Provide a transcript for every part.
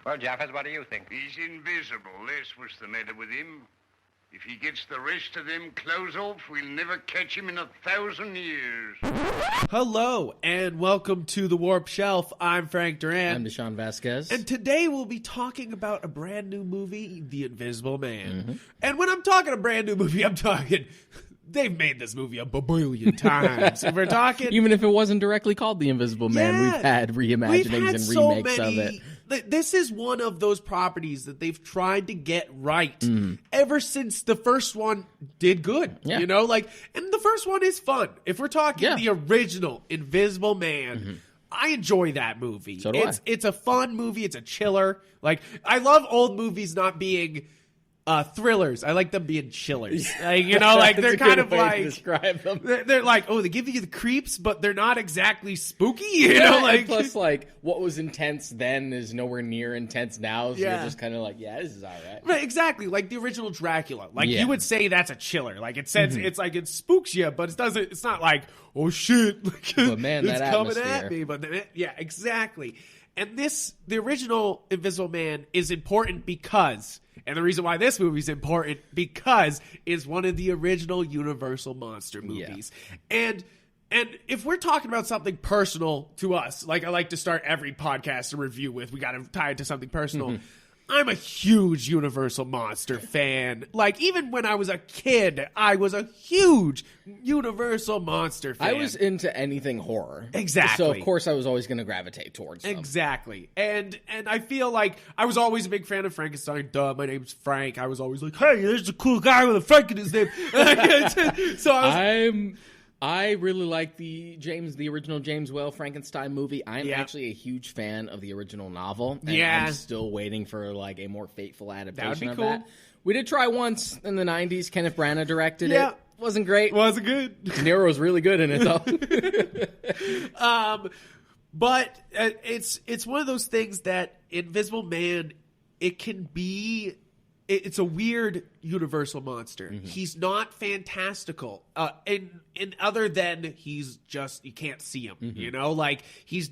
Well, Jaffers, what do you think? He's invisible. That's what's the matter with him. If he gets the rest of them clothes off, we'll never catch him in 1,000 years. Hello, and welcome to The Warp Shelf. I'm Frank Duran. I'm Deshaun Vasquez. And today we'll be talking about a brand new movie, The Invisible Man. Mm-hmm. And when I'm talking a brand new movie, I'm talking... They've made this movie a billion times. If we're talking... Even if it wasn't directly called The Invisible Man, we've had reimaginings and remakes of it. This is one of those properties that they've tried to get right ever since the first one did good. Yeah. You know, and the first one is fun. If we're talking the original Invisible Man, I enjoy that movie. So do I. It's a fun movie. It's a chiller. I love old movies not being... thrillers. I like them being chillers. They're kind of like describe them. They're like, they give you the creeps, but they're not exactly spooky. Plus, what was intense then is nowhere near intense now. So you're just kind of like, this is all right. Right, exactly. Like the original Dracula. You would say that's a chiller. It says it's like it spooks you, but it doesn't. It's not like, oh shit, but man, it's that coming atmosphere. at me. But exactly. And the original Invisible Man is important because. And the reason why this movie is important because it's one of the original Universal monster movies. Yeah. And if we're talking about something personal to us, I like to start every podcast to review with, we got to tie it to something personal. I'm a huge Universal monster fan. Even when I was a kid, I was a huge Universal monster fan. I was into anything horror. Exactly. So, of course, I was always going to gravitate towards them. Exactly. And I feel like I was always a big fan of Frankenstein. Duh, my name's Frank. I was always like, hey, there's a cool guy with a Frank in his name. I really like the original James Whale Frankenstein movie. I'm actually a huge fan of the original novel. And I'm still waiting for a more faithful adaptation of that. We did try once in the 90s. Kenneth Branagh directed it. Wasn't great. Wasn't good. De Niro was really good in it though. But it's one of those things that Invisible Man, it can be... It's a weird Universal monster. He's not fantastical. And other than he's just, you can't see him, he's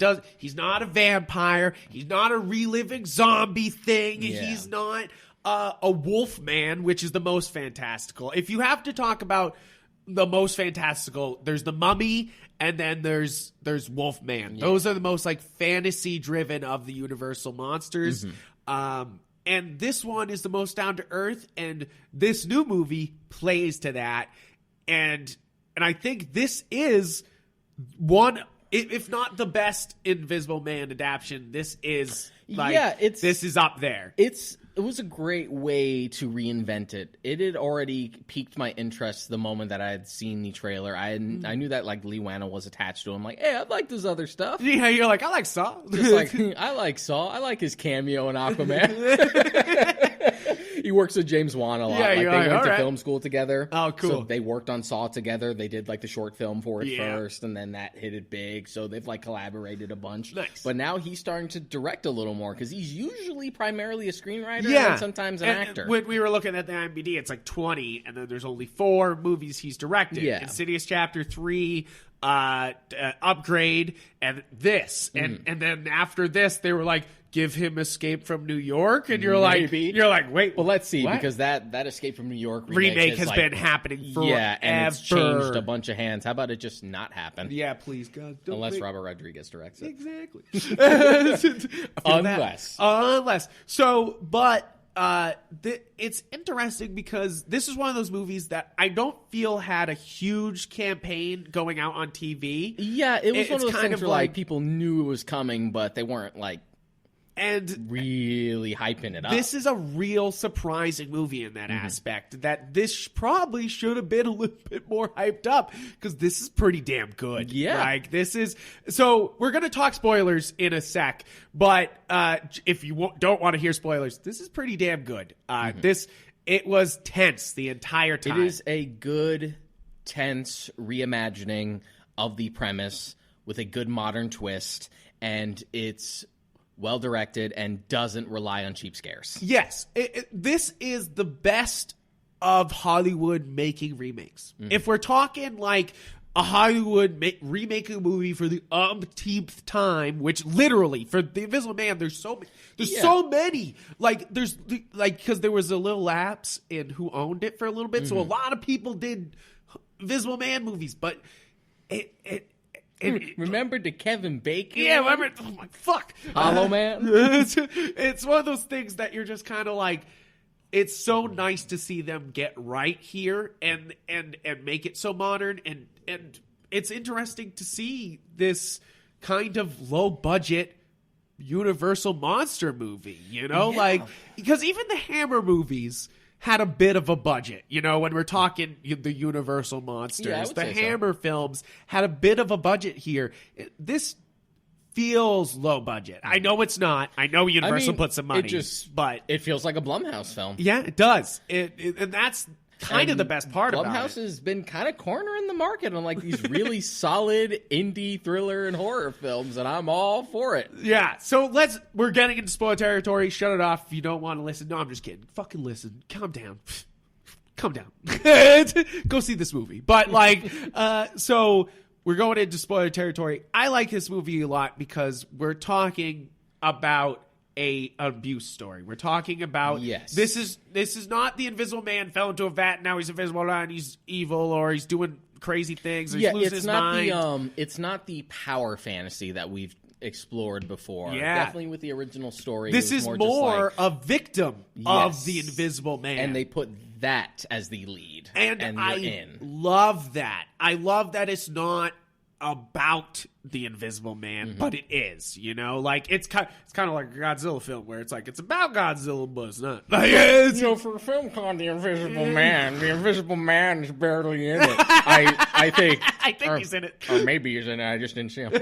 not a vampire. He's not a reliving zombie thing. Yeah. He's not a wolf man, which is the most fantastical. If you have to talk about the most fantastical, there's the Mummy and then there's Wolfman. Yeah. Those are the most fantasy driven of the Universal monsters. And this one is the most down to earth, and this new movie plays to that. And I think this is one, if not the best Invisible Man adaptation. This is this is up there. It was a great way to reinvent it. It had already piqued my interest the moment that I had seen the trailer. I knew that Leigh Whannell was attached to him. Hey, I like this other stuff. Yeah, you're like, I like Saw. Just I like Saw. I like his cameo in Aquaman. He works with James Wan a lot. They went to film school together. Oh, cool. So they worked on Saw together. They did the short film for it first, and then that hit it big. So they've collaborated a bunch. Nice. But now he's starting to direct a little more because he's usually primarily a screenwriter and sometimes an actor. When we were looking at the IMDb, it's 20, and then there's only 4 movies he's directed. Yeah. Insidious Chapter 3, Upgrade, and this. And then after this, they were give him Escape from New York, and you're like, wait. Well, let's see, what? Because that Escape from New York remake has been happening forever. Yeah, and it's changed a bunch of hands. How about it just not happen? Yeah, please, God. Unless Robert Rodriguez directs it. Exactly. Unless. So, but it's interesting because this is one of those movies that I don't feel had a huge campaign going out on TV. Yeah, it was one of those things where people knew it was coming, but they weren't and really hyping it up. This is a real surprising movie in that aspect, that this probably should have been a little bit more hyped up because this is pretty damn good. Yeah. So we're going to talk spoilers in a sec, but if you don't want to hear spoilers, this is pretty damn good. It was tense the entire time. It is a good, tense reimagining of the premise with a good modern twist, and it's well directed and doesn't rely on cheap scares. Yes, this is the best of Hollywood making remakes. If we're talking a Hollywood remaking a movie for the umpteenth time, which literally for the Invisible Man, there's so many. Like because there was a little lapse in who owned it for a little bit, so a lot of people did Invisible Man movies, but remember the Kevin Bacon? Yeah, remember? Oh my fuck, Hollow Man. It's one of those things that you're just kind of like. It's so nice to see them get right here and make it so modern, and it's interesting to see this kind of low budget Universal monster movie, like because even the Hammer movies had a bit of a budget, when we're talking the Universal monsters. The Hammer films had a bit of a budget here. This feels low budget. I know it's not. I know Universal put some money, but it feels like a Blumhouse film. Yeah, it does. And that's kind of the best part about it. Blumhouse has been kind of cornering the market on like these really solid indie thriller and horror films, and I'm all for it. Yeah. So we're getting into spoiler territory. Shut it off if you don't want to listen. No, I'm just kidding. Fucking listen. Calm down. Calm down. Go see this movie. But so we're going into spoiler territory. I like this movie a lot because we're talking about an abuse story. We're talking about this is not the Invisible Man fell into a vat and now he's invisible and he's evil or he's doing crazy things or he's losing his mind. It's not the power fantasy that we've explored before. Yeah. Definitely with the original story. This is more a victim of the Invisible Man. And they put that as the lead. And I love that. I love that it's not about the Invisible Man, but it is, like it's kind of like a Godzilla film where it's like it's about Godzilla, but it's not. For a film called The Invisible Man, the Invisible Man is barely in it. I think he's in it, or maybe he's in it. I just didn't see him.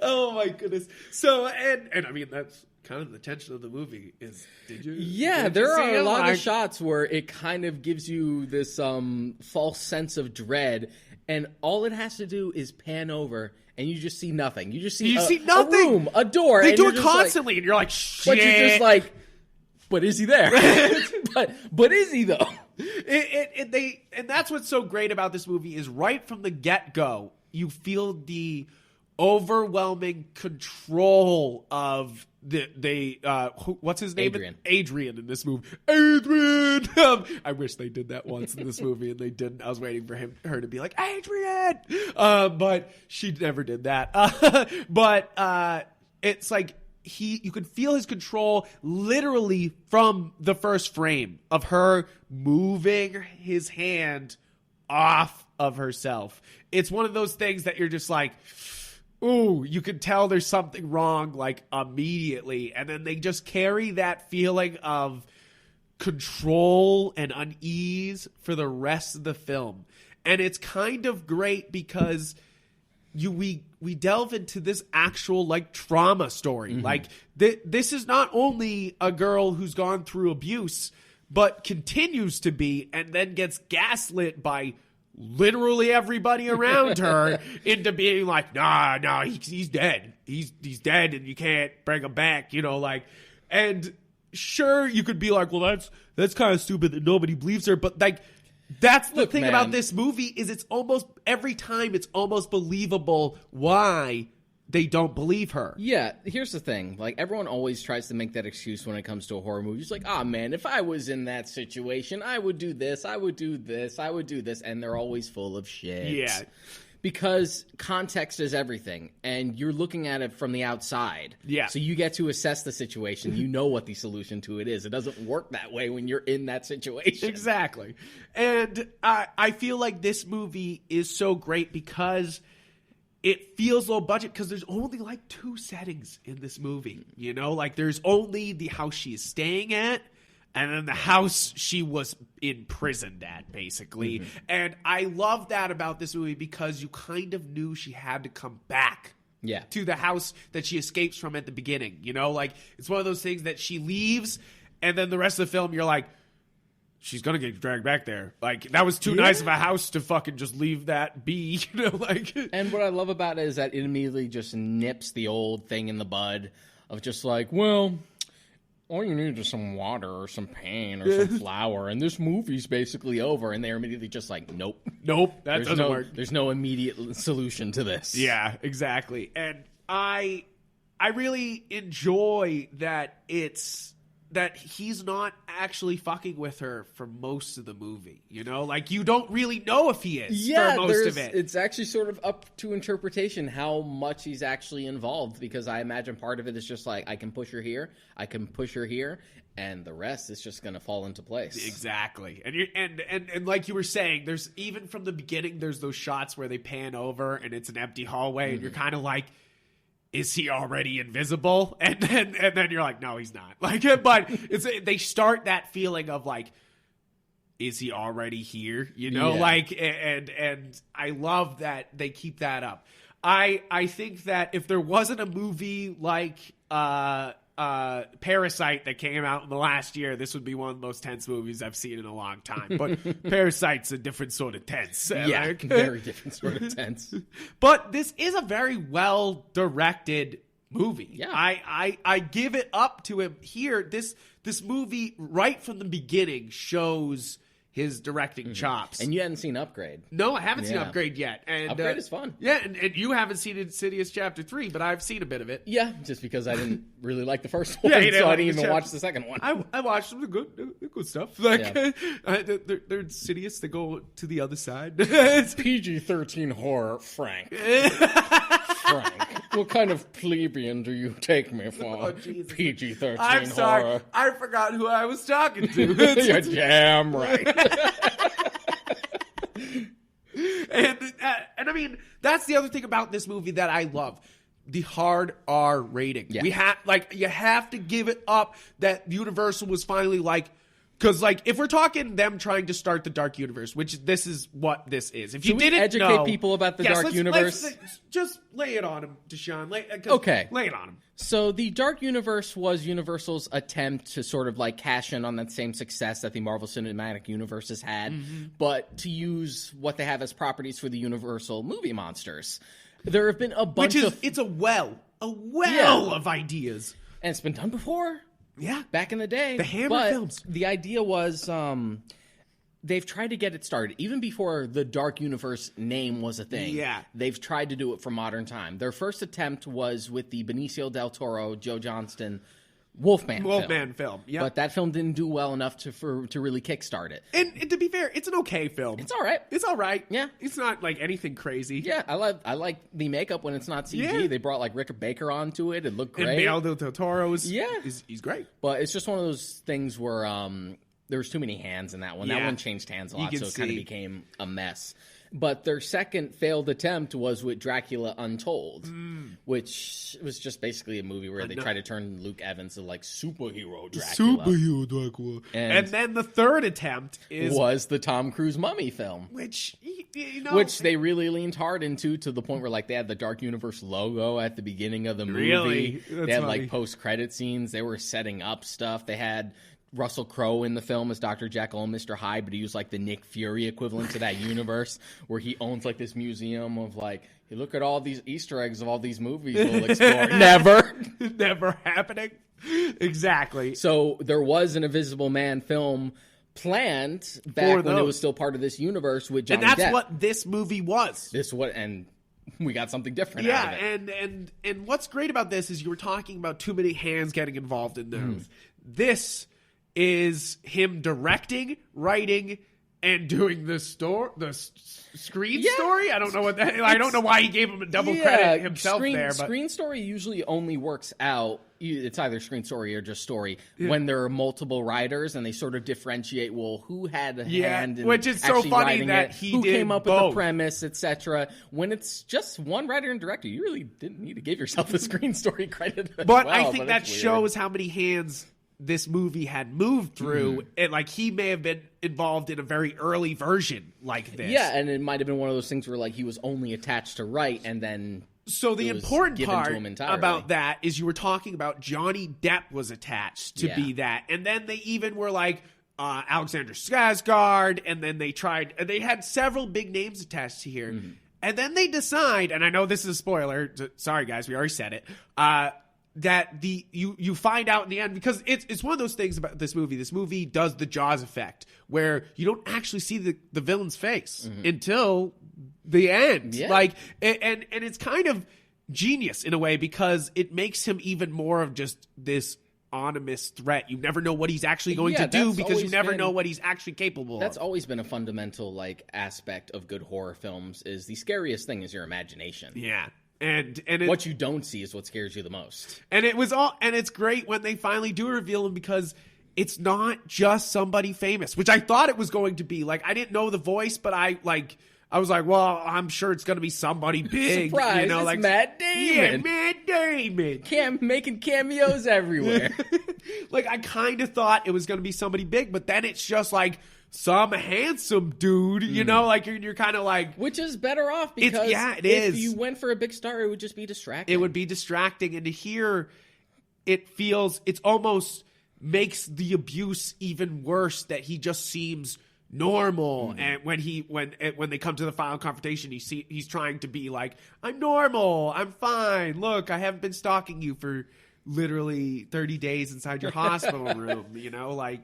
Oh my goodness! So and I mean that's kind of the tension of the movie is. Did you? Yeah, there are a lot of shots where it kind of gives you this false sense of dread. And all it has to do is pan over, and you just see nothing. You just see nothing. A room, a door. They do it constantly, and you're like, shit. But you're just like, but is he there? but is he though? And that's what's so great about this movie is right from the get-go, you feel the overwhelming control of what's his name? Adrian in this movie. Adrian! I wish they did that once in this movie and they didn't. I was waiting for her to be like, Adrian! But she never did that. But it's like you could feel his control literally from the first frame of her moving his hand off of herself. It's one of those things that you're just like, ooh, you can tell there's something wrong, like, immediately. And then they just carry that feeling of control and unease for the rest of the film. And it's kind of great because we delve into this actual, like, trauma story. Like, this is not only a girl who's gone through abuse, but continues to be and then gets gaslit by literally everybody around her into being like, nah, he's dead. He's dead and you can't bring him back, and sure, you could be like, well, that's kind of stupid that nobody believes her, but like, that's the thing about this movie is it's almost every time it's almost believable why they don't believe her. Yeah, here's the thing. Like, everyone always tries to make that excuse when it comes to a horror movie. It's like, man, if I was in that situation, I would do this, I would do this, I would do this. And they're always full of shit. Yeah. Because context is everything. And you're looking at it from the outside. Yeah. So you get to assess the situation. You know what the solution to it is. It doesn't work that way when you're in that situation. Exactly. And I feel like this movie is so great because it feels low budget because there's only like 2 settings in this movie, like there's only the house she is staying at and then the house she was imprisoned at, basically. And I love that about this movie because you kind of knew she had to come back to the house that she escapes from at the beginning, like it's one of those things that she leaves and then the rest of the film you're like, she's gonna get dragged back there. Like, that was too nice of a house to fucking just leave that be, like. And what I love about it is that it immediately just nips the old thing in the bud of just like, well, all you need is some water or some pain or some flour, and this movie's basically over. And they're immediately just like, nope. That doesn't work. There's no immediate solution to this. Yeah, exactly. And I really enjoy that he's not actually fucking with her for most of the movie. You know, like you don't really know if he is for most of it. It's actually sort of up to interpretation how much he's actually involved, because I imagine part of it is just like, I can push her here, I can push her here, and the rest is just going to fall into place. Exactly. And like you were saying, there's even from the beginning, there's those shots where they pan over and it's an empty hallway, and you're kind of like, is he already invisible? And then you're like, no, he's not. Like, but they start that feeling of like, is he already here? You know, like, and I love that they keep that up. I think that if there wasn't a movie like Parasite that came out in the last year, this would be one of the most tense movies I've seen in a long time. But Parasite's a different sort of tense. Yeah, like, very different sort of tense. But this is a very well directed movie. Yeah, I give it up to him here. This movie right from the beginning shows his directing chops. And you hadn't seen Upgrade. No, I haven't seen Upgrade yet. And Upgrade is fun. Yeah, and you haven't seen Insidious Chapter 3, but I've seen a bit of it. Yeah, just because I didn't really like the first one, so I didn't even watch the second one. I watched them. They're good stuff. Like, they're Insidious. They go to the other side. It's PG-13 horror, Frank. Frank, what kind of plebeian do you take me for? PG-13 I'm sorry. horror. I forgot who I was talking to. You're damn right. And I mean, that's the other thing about this movie that I love. The hard R rating. Yeah. You have to give it up that Universal was finally like, because, like, if we're talking them trying to start the Dark Universe, which this is what this is. If you didn't educate people about the Dark Universe? Let's just lay it on him, Deshaun. Okay. Lay it on him. So the Dark Universe was Universal's attempt to sort of, like, cash in on that same success that the Marvel Cinematic Universe has had, but to use what they have as properties for the Universal movie monsters. There have been a bunch of... It's a well of ideas. And it's been done before. Yeah. Back in the day. The Hammer films. The idea was they've tried to get it started. Even before the Dark Universe name was a thing. Yeah. They've tried to do it for modern time. Their first attempt was with the Benicio del Toro, Joe Johnston Wolfman film. Yeah. But that film didn't do well enough to really kickstart it. And to be fair, it's an okay film. It's all right. It's all right. Yeah. It's not like anything crazy. Yeah, I like the makeup when it's not CG. Yeah. They brought like Rick Baker onto it. It looked great. And Benicio del Toro he's great. But it's just one of those things where there was too many hands in that one. That one changed hands a lot, so it kind of became a mess. But their second failed attempt was with Dracula Untold, which was just basically a movie where they tried to turn Luke Evans into like superhero Dracula. And then the third attempt was the Tom Cruise Mummy film, which which they really leaned hard into to the point where like they had the Dark Universe logo at the beginning of the movie. Really? They had like post-credit scenes. They were setting up stuff. They had Russell Crowe in the film as Dr. Jekyll and Mr. Hyde, but he was like the Nick Fury equivalent to that universe where he owns like this museum of like, hey, look at all these Easter eggs of all these movies we'll explore. Never happening. Exactly. So there was an Invisible Man film planned back when it was still part of this universe with Johnny Depp. And that's what this movie was. And we got something different out of it. And what's great about this is you were talking about too many hands getting involved in those. This is him directing, writing, and doing the screen story. I don't know what that. I don't know why he gave him a double credit himself there. But screen story usually only works out. It's either screen story or just story when there are multiple writers and they sort of differentiate. Well, who had a hand in which is so funny that who came up with the premise, etc. When it's just one writer and director, you really didn't need to give yourself the screen story credit. I think that shows how many hands this movie had moved through, and like he may have been involved in a very early version like this. Yeah, and it might have been one of those things where like he was only attached to write, and then so the important part about that is you were talking about Johnny Depp was attached to be that, and then they even were like Alexander Skarsgård, and then they had several big names attached to here, and then they decide, and I know this is a spoiler. Sorry guys, we already said it. you find out in the end, because it's one of those things about this movie. This movie does the Jaws effect where you don't actually see the villain's face until the end. Yeah. Like, and it's kind of genius in a way because it makes him even more of just this ominous threat. You never know what he's actually going to do because you never know what he's actually capable of. That's always been a fundamental aspect of good horror films is the scariest thing is your imagination. Yeah. And what you don't see is what scares you the most. And it's great when they finally do reveal him because it's not just somebody famous, which I thought it was going to be. Like, I didn't know the voice, but I was like, well, I'm sure it's going to be somebody big. Surprise, you know, it's Matt Damon. Yeah, Matt Damon. Making cameos everywhere. Like, I kind of thought it was going to be somebody big, but then it's just like some handsome dude, you know, like you're kind of like... Which is better off because if you went for a big star, it would just be distracting. It would be distracting, and to hear it feels... It almost makes the abuse even worse that he just seems... normal, and when they come to the final confrontation, he's trying to be like, I'm normal, I'm fine. Look, I haven't been stalking you for literally 30 days inside your hospital room. You know, like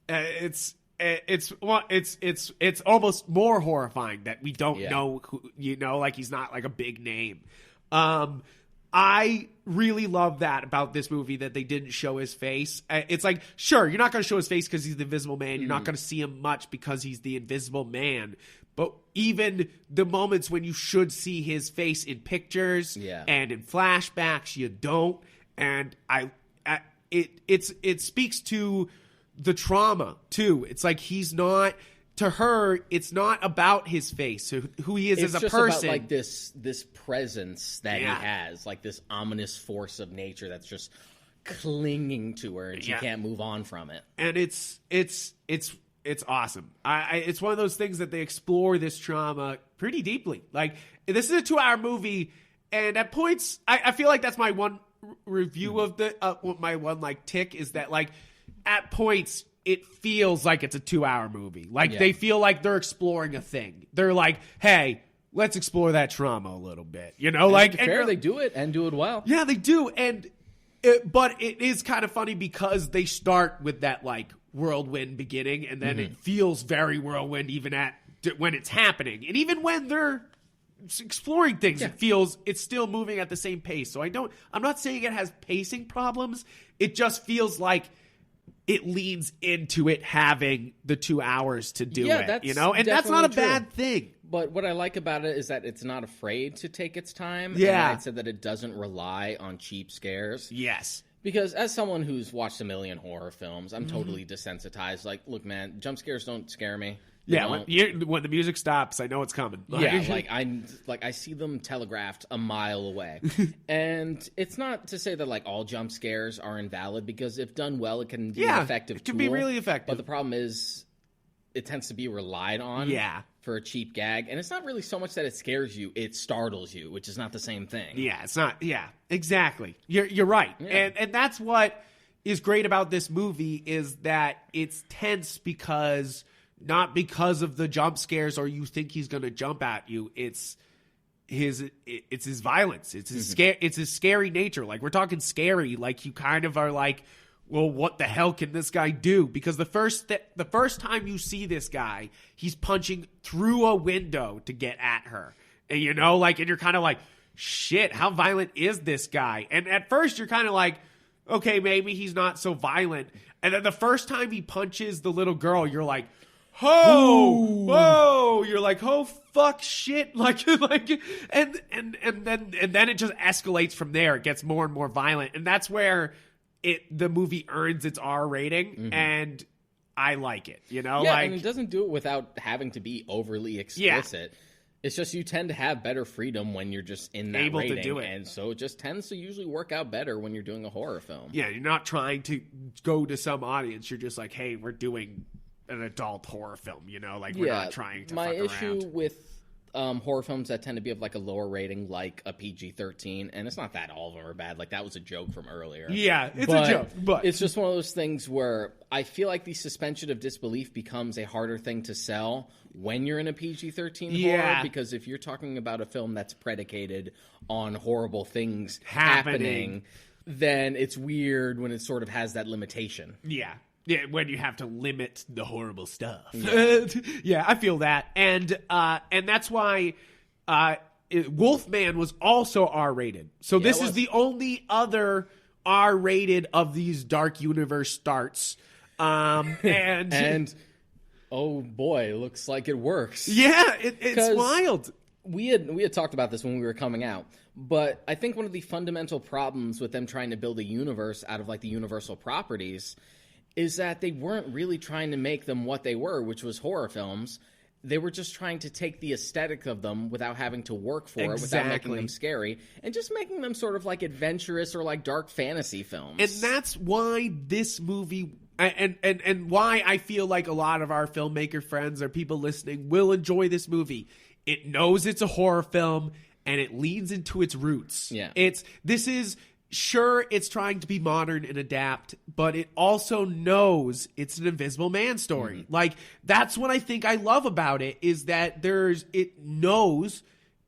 it's almost more horrifying that we don't know who, you know, like he's not like a big name. I really love that about this movie, that they didn't show his face. It's like, sure, you're not going to show his face because he's the Invisible Man. You're not going to see him much because he's the Invisible Man. But even the moments when you should see his face in pictures and in flashbacks, you don't. And it speaks to the trauma too. It's like he's not... To her, it's not about his face, who he is as a person. It's just about like this presence that he has, like this ominous force of nature that's just clinging to her, and she can't move on from it. And it's awesome. It's one of those things that they explore this trauma pretty deeply. Like, this is a 2-hour movie, and at points, I feel like that's my one review of my one like tick is that like at points. It feels like it's a 2-hour movie. Like, they feel like they're exploring a thing. They're like, hey, let's explore that trauma a little bit. You know, like... they do it, and do it well. Yeah, they do. But it is kind of funny because they start with that, like, whirlwind beginning, and then it feels very whirlwind even when it's happening. And even when they're exploring things, it's still moving at the same pace. So I'm not saying it has pacing problems. It just feels like... it leans into it having the 2 hours to do it, you know? And that's not a bad thing. But what I like about it is that it's not afraid to take its time. Yeah. And I said that it doesn't rely on cheap scares. Yes. Because as someone who's watched a million horror films, I'm totally desensitized. Like, look, man, jump scares don't scare me. Yeah, when the music stops, I know it's coming. Yeah, I see them telegraphed a mile away. And it's not to say that like all jump scares are invalid, because if done well, it can be an effective tool. It can be really effective. But the problem is it tends to be relied on for a cheap gag. And it's not really so much that it scares you, it startles you, which is not the same thing. Yeah, it's not. Yeah, exactly. You're right. Yeah. And that's what is great about this movie is that it's tense because... not because of the jump scares or you think he's going to jump at you. It's his violence. It's his it's his scary nature. Like, we're talking scary. Like, you kind of are like, well, what the hell can this guy do? Because the first time you see this guy, he's punching through a window to get at her. And you know, like, and you're kind of like, shit, how violent is this guy? And at first you're kind of like, okay, maybe he's not so violent. And then the first time he punches the little girl, you're like, whoa, you're like, oh, fuck, shit, like, and then it just escalates from there. It gets more and more violent, and that's where the movie earns its R rating, and I like it, you know? Yeah, and it doesn't do it without having to be overly explicit. Yeah. It's just you tend to have better freedom when you're just in that able rating, to do it. And so it just tends to usually work out better when you're doing a horror film. Yeah, you're not trying to go to some audience. You're just like, hey, we're doing an adult horror film, you know? Like, we're not trying to fuck around. My issue with horror films that tend to be of like a lower rating, like a PG-13, and it's not that all of them are bad. Like, that was a joke from earlier. Yeah, it's a joke, but it's just one of those things where I feel like the suspension of disbelief becomes a harder thing to sell when you're in a PG-13 horror, because if you're talking about a film that's predicated on horrible things happening, then it's weird when it sort of has that limitation. Yeah. Yeah, when you have to limit the horrible stuff. Yeah, yeah, I feel that. And that's why Wolfman was also R-rated. So this is the only other R-rated of these Dark Universe starts. And oh boy, looks like it works. Yeah, it's wild. We had talked about this when we were coming out, but I think one of the fundamental problems with them trying to build a universe out of like the Universal properties is that they weren't really trying to make them what they were, which was horror films. They were just trying to take the aesthetic of them without having to work for it, without making them scary, and just making them sort of like adventurous or like dark fantasy films. And that's why this movie, and why I feel like a lot of our filmmaker friends or people listening will enjoy this movie. It knows it's a horror film, and it leans into its roots. Yeah. Sure, it's trying to be modern and adapt, but it also knows it's an Invisible Man story. Mm-hmm. Like, that's what I think I love about it, is that it knows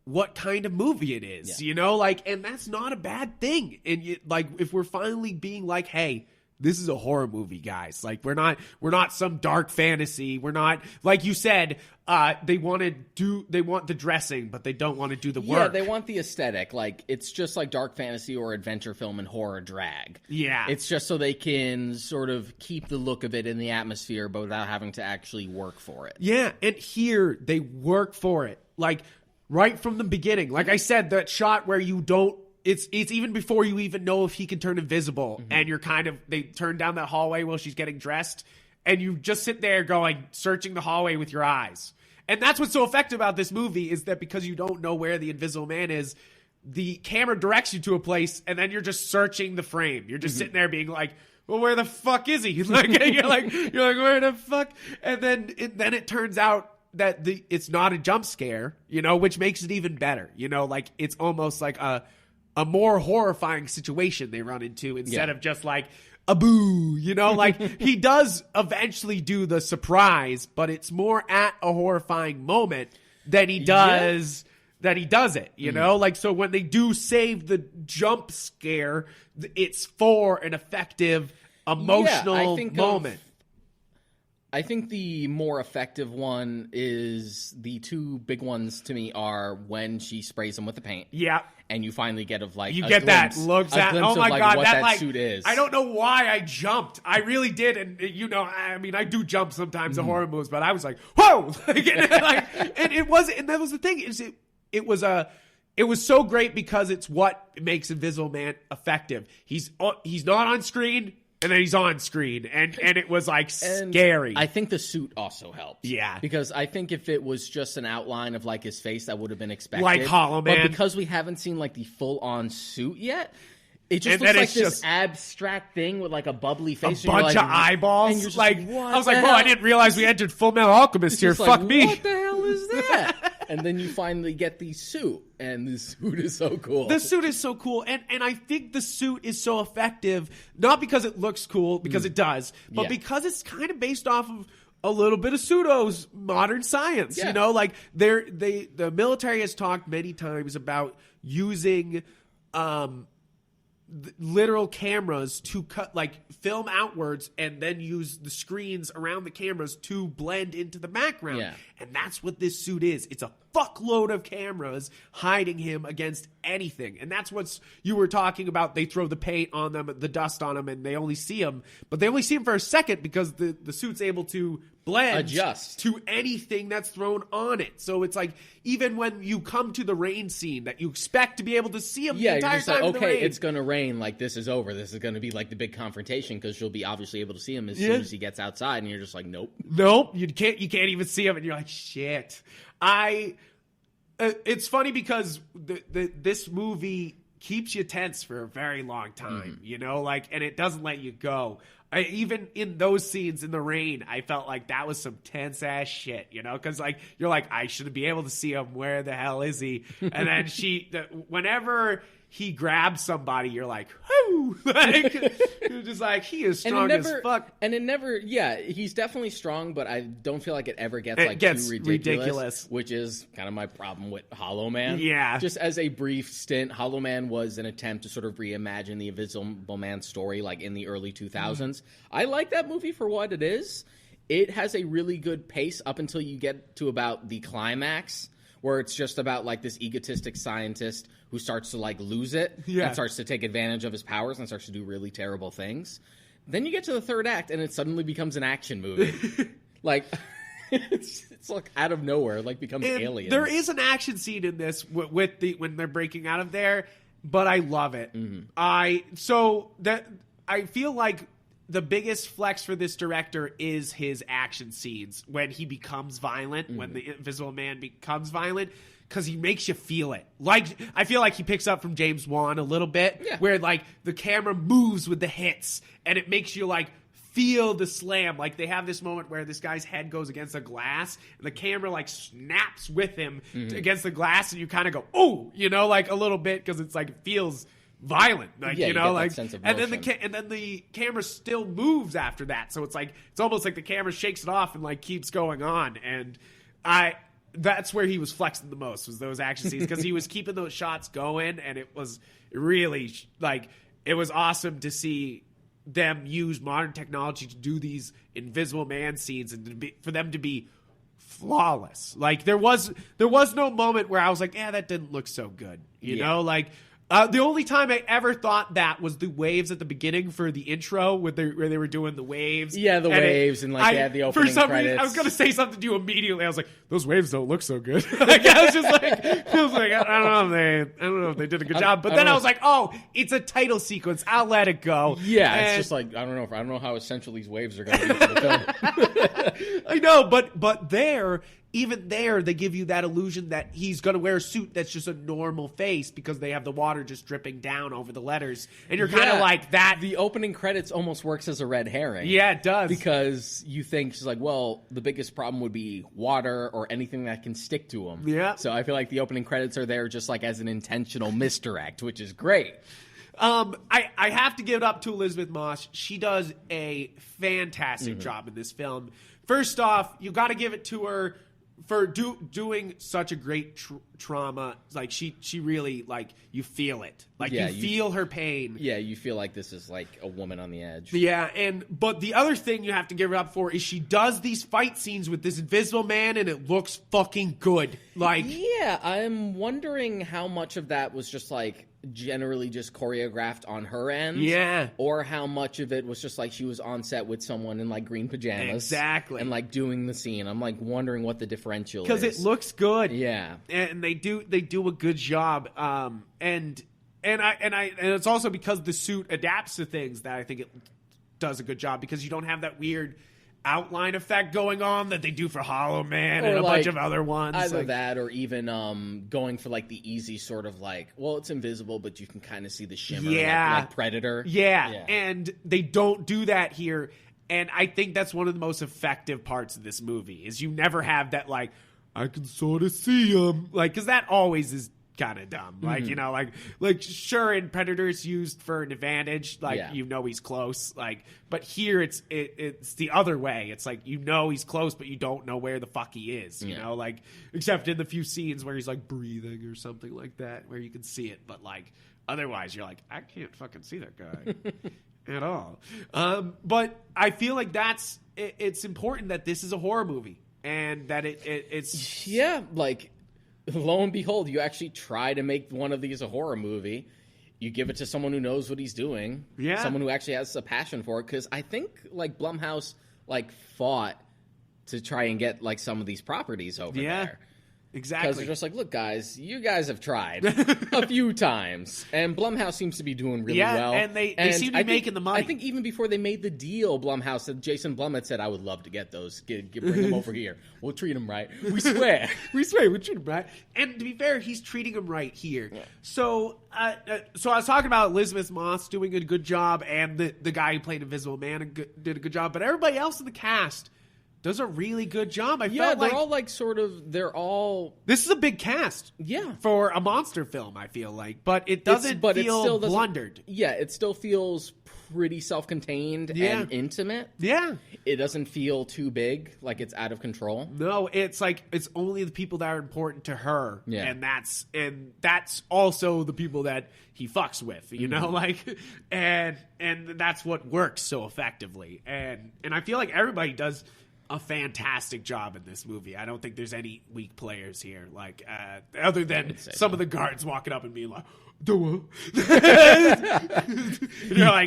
what kind of movie it is, you know? Like, and that's not a bad thing. And like, if we're finally being like, hey, this is a horror movie, guys. Like, we're not some dark fantasy. We're not, like you said, they want the dressing, but they don't want to do the work. Yeah, they want the aesthetic. Like, it's just like dark fantasy or adventure film and horror drag. Yeah. It's just so they can sort of keep the look of it in the atmosphere, but without having to actually work for it. Yeah, and here, they work for it. Like, right from the beginning. Like I said, that shot where you don't, It's even before you even know if he can turn invisible, and you're they turn down that hallway while she's getting dressed, and you just sit there searching the hallway with your eyes. And that's what's so effective about this movie, is that because you don't know where the Invisible Man is, the camera directs you to a place, and then you're just searching the frame. You're just sitting there being like, well, where the fuck is he? Like, you're like, where the fuck? And then it turns out that it's not a jump scare, which makes it even better. Like, it's almost like a more horrifying situation they run into instead of just like a boo, like he does eventually do the surprise, but it's more at a horrifying moment than he does it, like, so when they do save the jump scare, it's for an effective emotional moment. I think the more effective one is, the two big ones to me are when she sprays him with the paint. Yeah. And you finally get oh my God, that suit is. I don't know why I jumped. I really did. And I do jump sometimes in horror movies, but I was like, whoa! And that was the thing, is it was so great because it's what makes Invisible Man effective. He's not on screen, and then he's on screen, and it was like scary. I think the suit also helped. Yeah. Because I think if it was just an outline of like his face, that would have been expected. Like Hollow Man. But because we haven't seen like the full-on suit yet, it just looks like this abstract thing with like a bubbly face. A bunch of eyeballs. And you're just like, I was like, whoa, I didn't realize we entered Full Metal Alchemist here. Fuck me. What the hell is that? And then you finally get the suit, and the suit is so cool. The suit is so cool, and I think the suit is so effective, not because it looks cool, because it does, but because it's kind of based off of a little bit of pseudo's modern science. Like the military has talked many times about using literal cameras to cut, like, film outwards and then use the screens around the cameras to blend into the background. Yeah. And that's what this suit is. It's a fuckload of cameras hiding him against anything. And that's what you were talking about. They throw the paint on them, the dust on them, and they only see him. But they only see him for a second because the suit's able to blend adjust to anything that's thrown on it. So it's like, even when you come to the rain scene that you expect to be able to see him the entire time in the rain. It's going to rain, like, this is over. This is going to be like the big confrontation, because you'll be obviously able to see him as soon as he gets outside, and you're just like, nope. You can't even see him, and you're like, shit. It's funny because this movie keeps you tense for a very long time, and it doesn't let you go. Even in those scenes in the rain, I felt like that was some tense ass shit, because like, you're like, I shouldn't be able to see him. Where the hell is he? And then whenever he grabs somebody, you're like, whoo! Like, you're just like, he is strong as fuck. And it never, he's definitely strong, but I don't feel like it ever gets too ridiculous, which is kind of my problem with Hollow Man. Yeah. Just as a brief stint, Hollow Man was an attempt to sort of reimagine the Invisible Man story, like in the early 2000s. I like that movie for what it is. It has a really good pace up until you get to about the climax, where it's just about like this egotistic scientist who starts to like lose it and starts to take advantage of his powers and starts to do really terrible things. Then you get to the third act and it suddenly becomes an action movie. Like it's like out of nowhere, like becomes Aliens. There is an action scene in this with the when they're breaking out of there, but I love it. Mm-hmm. I feel like the biggest flex for this director is his action scenes when he becomes violent, when the Invisible Man becomes violent, because he makes you feel it. Like, I feel like he picks up from James Wan a little bit, where, like, the camera moves with the hits, and it makes you, like, feel the slam. Like, they have this moment where this guy's head goes against a glass, and the camera, like, snaps with him against the glass, and you kind of go, oh, you know, like, a little bit, because it's, like, it feels violent, like, you know, like, and then the camera still moves after that, so it's like it's almost like the camera shakes it off and like keeps going on, and that's where he was flexing the most, was those action scenes, because he was keeping those shots going, and it was really like it was awesome to see them use modern technology to do these Invisible Man scenes and for them to be flawless. Like there was no moment where I was like, yeah, that didn't look so good, you know, like. The only time I ever thought that was the waves at the beginning for the intro, where they were doing the waves. Yeah, the waves and like they had the opening credits. For some reason, I was going to say something to you immediately. I was like, those waves don't look so good. Like, I was like, I don't know if they did a good job. But then I was like, oh, it's a title sequence. I'll let it go. Yeah, it's just like I don't know how essential these waves are going to be for the film. I know, but even there, they give you that illusion that he's going to wear a suit that's just a normal face because they have the water just dripping down over the letters. And you're kind of like that. The opening credits almost works as a red herring. Yeah, it does. Because you think, she's like, well, the biggest problem would be water or anything that can stick to them. Yeah. So I feel like the opening credits are there just like as an intentional misdirect, which is great. I have to give it up to Elizabeth Moss. She does a fantastic job in this film. First off, you got to give it to her for doing such a great trauma. Like she really, like, you feel it. Like you feel her pain. Yeah, you feel like this is like a woman on the edge. Yeah, but the other thing you have to give her up for is she does these fight scenes with this Invisible Man, and it looks fucking good. Like, yeah, I'm wondering how much of that was just like generally just choreographed on her end, or how much of it was just like she was on set with someone in like green pajamas, exactly, and like doing the scene. I'm like wondering what the differential is, because it looks good, and they do a good job, and it's also because the suit adapts to things that I think it does a good job, because you don't have that weird outline effect going on that they do for Hollow Man and a bunch of other ones. Either that, or even going for like the easy sort of like, well, it's invisible, but you can kind of see the shimmer, like Predator. Yeah, and they don't do that here. And I think that's one of the most effective parts of this movie, is you never have that, like, I can sort of see him, like, because that always is kind of dumb. Like, you know, like sure, in Predator it's used for an advantage, like, you know he's close, like, but here it's the other way. It's like, you know he's close, but you don't know where the fuck he is, you know, like, except in the few scenes where he's like breathing or something like that, where you can see it, but like otherwise you're like, I can't fucking see that guy at all. But I feel like it's important that this is a horror movie, and that it's like, lo and behold, you actually try to make one of these a horror movie. You give it to someone who knows what he's doing. Yeah. Someone who actually has a passion for it. Because I think, like, Blumhouse, like, fought to try and get, like, some of these properties over there. Exactly. Because they're just like, look, guys, you guys have tried a few times. And Blumhouse seems to be doing really well. And they seem to be making the money. I think even before they made the deal, Blumhouse said, Jason Blum had said, I would love to get those. Bring them over here. We'll treat them right. We swear. We'll treat them right. And to be fair, he's treating them right here. Yeah. So I was talking about Elizabeth Moss doing a good job, and the guy who played Invisible Man did a good job. But everybody else in the cast does a really good job. They're all like sort of. They're all. This is a big cast. Yeah, for a monster film, I feel like, but it doesn't feel blundered. Yeah, it still feels pretty self-contained and intimate. Yeah, it doesn't feel too big, like it's out of control. No, it's like it's only the people that are important to her. Yeah, and that's also the people that he fucks with. You know, like and that's what works so effectively. And I feel like everybody does a fantastic job in this movie. I don't think there's any weak players here, like other than some of the guards walking up and being like,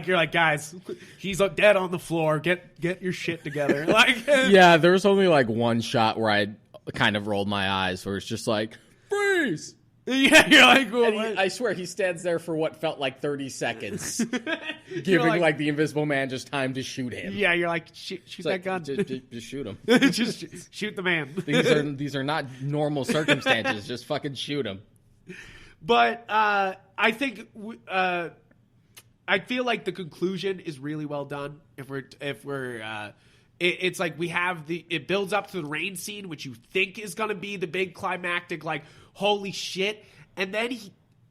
you're like, guys, he's dead on the floor. Get your shit together. Like, yeah, there was only like one shot where I kind of rolled my eyes, where it's just like, freeze. Yeah, you're like, well, I swear he stands there for what felt like 30 seconds, giving like the Invisible Man just time to shoot him. Yeah, you're like, shoot that gun. Just shoot him. Just shoot the man. These are not normal circumstances. Just fucking shoot him. But I think I feel like the conclusion is really well done. It's like we have it builds up to the rain scene, which you think is going to be the big climactic, like, holy shit, and then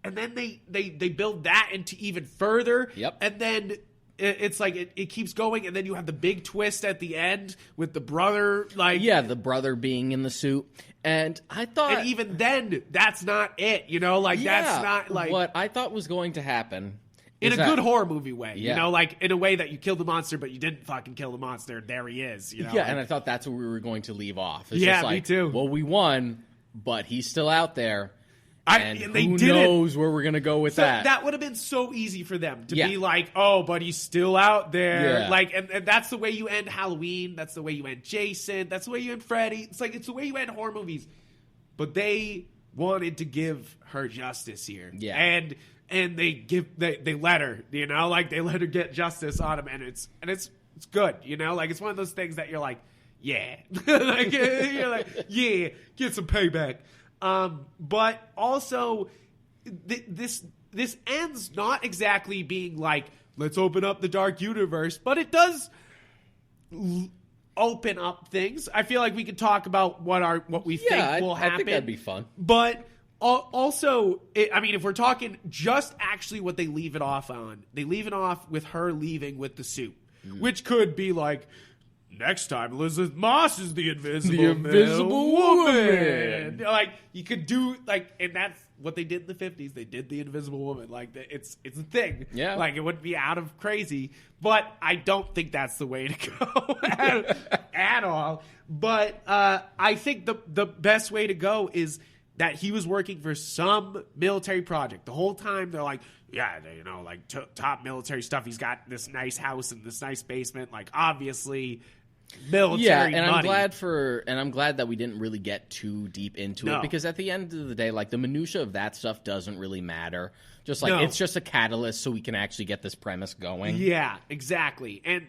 they build that into even further. Yep. And then it's like it keeps going, and then you have the big twist at the end with the brother, like, yeah, the brother being in the suit. And I thought, and even then, that's not it, you know, like, that's not like what I thought was going to happen. In a good horror movie way, yeah. You know, like in a way that you killed the monster, but you didn't fucking kill the monster. There he is, you know. Yeah, like, and I thought that's where we were going to leave off. It's yeah, just like, me too. Well, we won, but he's still out there. And they who did knows where we're going to go with that. That would have been so easy for them to be like, oh, but he's still out there. Yeah. Like, and that's the way you end Halloween. That's the way you end Jason. That's the way you end Freddy. It's like, it's the way you end horror movies. But they wanted to give her justice here. Yeah. And they let her, you know, like, they let her get justice on him, and it's good, you know, like, it's one of those things that you're like, yeah, like, you're like, yeah, get some payback. But also, this ends not exactly being like, let's open up the dark universe, but it does open up things. I feel like we could talk about what we think will happen. I think that'd be fun. But also, I mean, if we're talking just actually what they leave it off on, they leave it off with her leaving with the suit, which could be like, next time Elizabeth Moss is the invisible woman. Like, you could do, like, and that's what they did in the 50s. They did the Invisible Woman. Like, it's a thing. Yeah. Like, it wouldn't be out of crazy, but I don't think that's the way to go at all. But I think the best way to go is that he was working for some military project. The whole time they're like, yeah, you know, like top military stuff. He's got this nice house and this nice basement. Like, obviously, military and money. I'm glad that we didn't really get too deep into it, because at the end of the day, like, the minutia of that stuff doesn't really matter. Just like it's just a catalyst so we can actually get this premise going. Yeah, exactly. And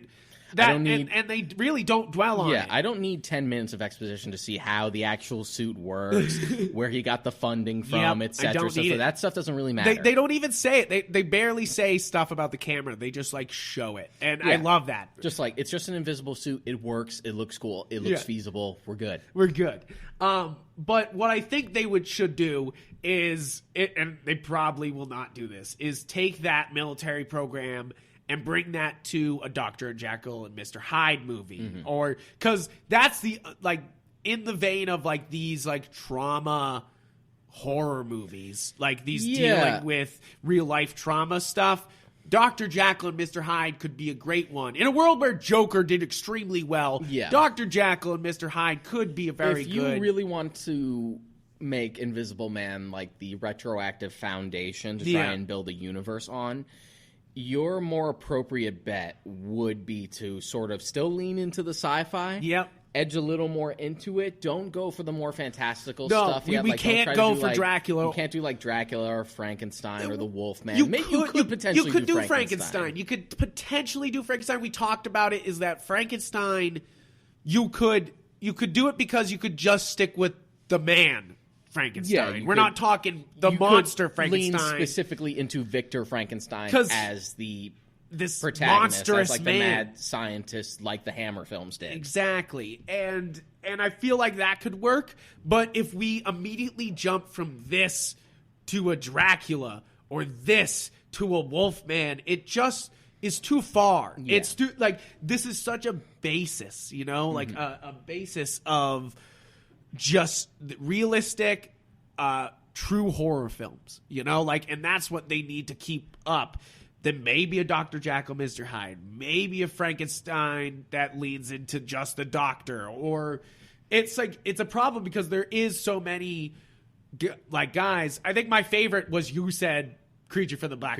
and they really don't dwell on it. Yeah, I don't need 10 minutes of exposition to see how the actual suit works, where he got the funding from, etc. So that stuff doesn't really matter. They don't even say it. They barely say stuff about the camera. They just, like, show it. And I love that. Just like, it's just an invisible suit. It works. It looks cool. It looks feasible. We're good. We're good. But what I think they should do is, and they probably will not do this, is take that military program and bring that to a Dr. Jekyll and Mr. Hyde movie. Or, because that's the, like, in the vein of, like, these, like, trauma horror movies, like these dealing with real life trauma stuff. Dr. Jekyll and Mr. Hyde could be a great one. In a world where Joker did extremely well, Dr. Jekyll and Mr. Hyde could be a very good... If you really want to make Invisible Man, like, the retroactive foundation to try and build a universe on, your more appropriate bet would be to sort of still lean into the sci-fi. Yep. Edge a little more into it. Don't go for the more fantastical stuff. No, we can't go for Dracula. You can't do, like, Dracula or Frankenstein or the Wolfman. You could potentially do Frankenstein. You could potentially do Frankenstein. We talked about it, is that Frankenstein, you could do it because you could just stick with the man Frankenstein. We're not talking the monster Frankenstein. Lean specifically into Victor Frankenstein as the this protagonist, monstrous like man. the mad scientist, like the Hammer films did. Exactly. And I feel like that could work, but if we immediately jump from this to a Dracula or this to a Wolfman, it just is too far. Yeah. It's too, like, this is such a basis, you know, like a basis of just realistic, true horror films, you know, like, and that's what they need to keep up. Then maybe a Dr. Jekyll, Mr. Hyde, maybe a Frankenstein that leans into just the doctor, or it's like, it's a problem because there is so many like guys. I think my favorite was, you said, Creature from the Black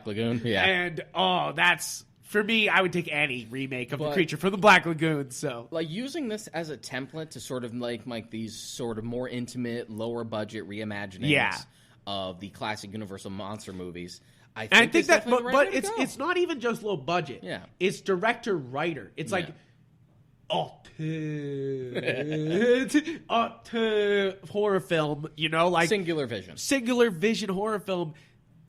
Lagoon. Yeah. And that's, for me, I would take any remake of the Creature from the Black Lagoon. So, like, using this as a template to sort of like these sort of more intimate, lower budget reimaginings of the classic Universal monster movies. I think that, but it's not even just low budget. Yeah, it's director writer. It's like, horror film. You know, like singular vision horror film.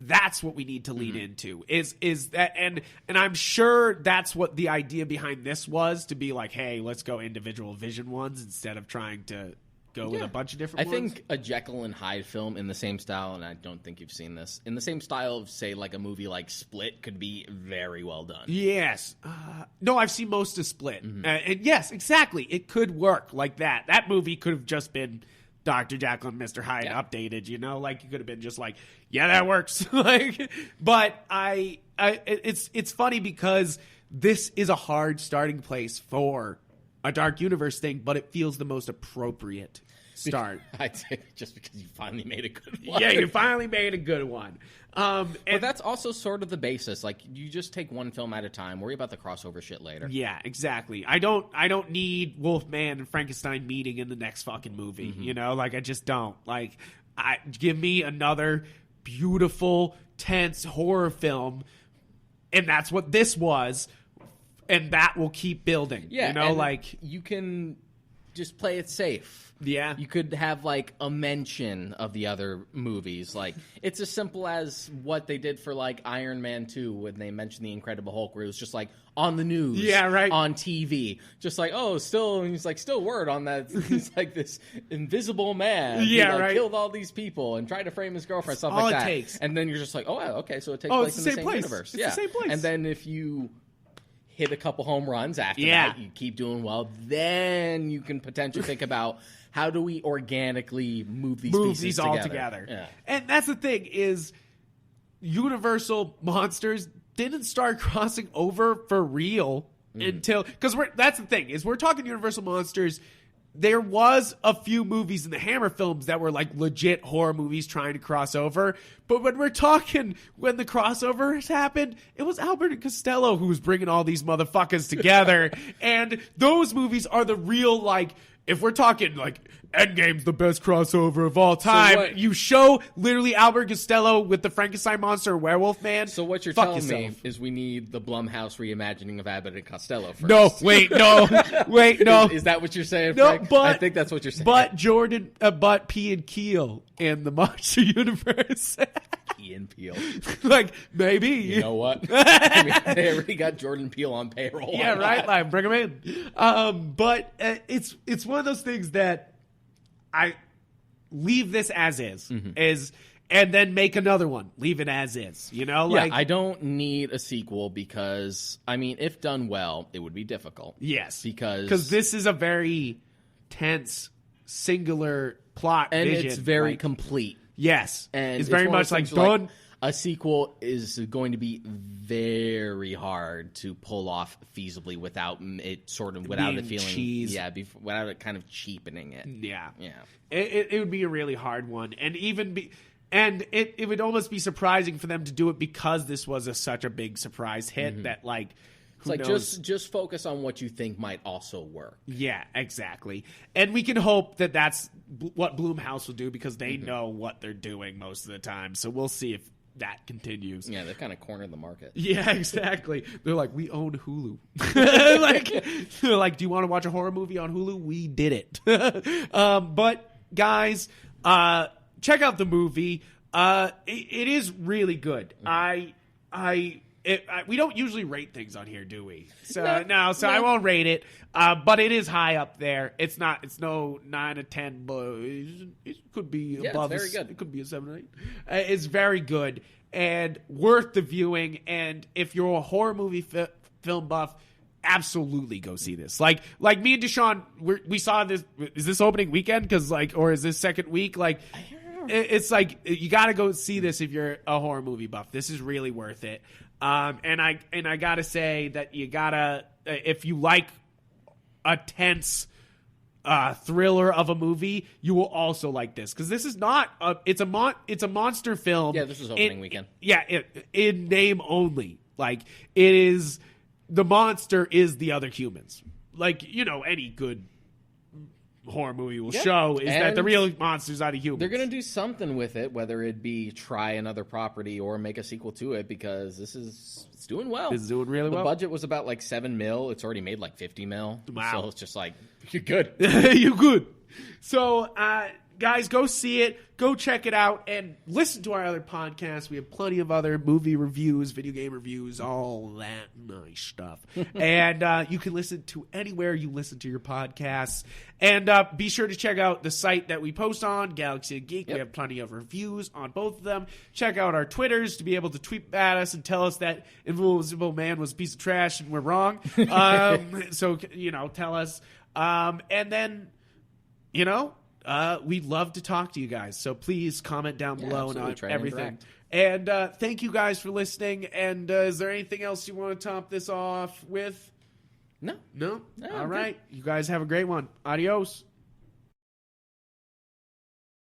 That's what we need to lean into. Is that, and I'm sure that's what the idea behind this was, to be like, hey, let's go individual vision ones instead of trying to go with a bunch of different ones. I think a Jekyll and Hyde film in the same style, and I don't think you've seen this, in the same style of, say, like a movie like Split could be very well done. Yes. No, I've seen most of Split. And yes, exactly. It could work like that. That movie could have just been Dr. Jekyll and Mr. Hyde updated, you know? Like, it could have been just like, yeah, that works. Like, but it's funny because this is a hard starting place for a Dark Universe thing, but it feels the most appropriate start. I'd say just because you finally made a good one. Yeah, you finally made a good one. But that's also sort of the basis. Like, you just take one film at a time. Worry about the crossover shit later. Yeah, exactly. I don't need Wolfman and Frankenstein meeting in the next fucking movie. You know, like, I just don't. Like, give me another beautiful, tense horror film, and that's what this was. And that will keep building. Yeah, you know, like, you can just play it safe. Yeah. You could have, like, a mention of the other movies. Like, it's as simple as what they did for, like, Iron Man 2 when they mentioned the Incredible Hulk, where it was just, like, on the news. Yeah, right. On TV. Just like, and he's like, still word on that. He's like this invisible man. Yeah, who, like, right. killed all these people and tried to frame his girlfriend, stuff all like it that. takes. And then you're just like, oh, wow, okay, so it takes place in the same universe. It's the same place. And then if you hit a couple home runs after that, you keep doing well, then you can potentially think about, how do we organically move these pieces all together? Yeah. And that's the thing, is Universal monsters didn't start crossing over for real until, because that's the thing, is we're talking Universal monsters. There was a few movies in the Hammer films that were like legit horror movies trying to cross over. But when we're talking, when the crossovers happened, it was Albert and Costello who was bringing all these motherfuckers together. And those movies are the real, like, if we're talking, like, Endgame's the best crossover of all time, you show literally Albert Costello with the Frankenstein monster werewolf man. So what you're telling me is we need the Blumhouse reimagining of Abbott and Costello first. No. Is that what you're saying, no, Frank? but, I think that's what you're saying. But P and Keel in the monster universe. Ian Peele. Like, maybe. You know what? I mean, they already got Jordan Peele on payroll. Yeah, right? Like, bring him in. But it's one of those things that I leave this as is, and then make another one. Leave it as is. You know? Yeah, like, I don't need a sequel because, I mean, if done well, it would be difficult. Yes. Because this is a very tense, singular plot and vision. it's very complete. Yes. And it's very much like done. A sequel is going to be very hard to pull off feasibly without it without it feeling cheese. Without it kind of cheapening it. Yeah. Yeah. It would be a really hard one, and it would almost be surprising for them to do it because this was such a big surprise hit that, like, it's like knows? just focus on what you think might also work. Yeah, exactly. And we can hope that that's what Blumhouse will do because they know what they're doing most of the time. So we'll see if that continues. Yeah, they've kind of cornered the market. Yeah, exactly. They're like, we own Hulu. They're like, do you want to watch a horror movie on Hulu? We did it. But guys, check out the movie. It is really good. we don't usually rate things on here, do we? So no, I won't rate it. But it is high up there. It's no 9 or 10, but it could be above. It's very good. It could be a 7 or 8. It's very good and worth the viewing. And if you're a horror movie film buff, absolutely go see this. Like me and Deshaun, we saw this. Is this opening weekend? Or is this second week? It's like you got to go see this if you're a horror movie buff. This is really worth it. And I gotta say that you gotta if you like a tense thriller of a movie, you will also like this because this is not it's a monster film. Yeah, this is opening weekend. In name only. Like it is. The monster is the other humans. Any good horror movie will show is that the real monsters are the humans. They're going to do something with it, whether it be try another property or make a sequel to it, because it's doing well. It's doing really well. The budget was about $7 million. It's already made $50 million. Wow. So it's just you're good. You're good. So, guys, go see it. Go check it out and listen to our other podcasts. We have plenty of other movie reviews, video game reviews, all that nice stuff. And you can listen to anywhere you listen to your podcasts. And be sure to check out the site that we post on, Galaxy of Geek. Yep. We have plenty of reviews on both of them. Check out our Twitters to be able to tweet at us and tell us that Invisible Man was a piece of trash and we're wrong. So, tell us. And then, we'd love to talk to you guys. So please comment down below on everything. And thank you guys for listening. And is there anything else you want to top this off with? No. All right. You guys have a great one. Adios.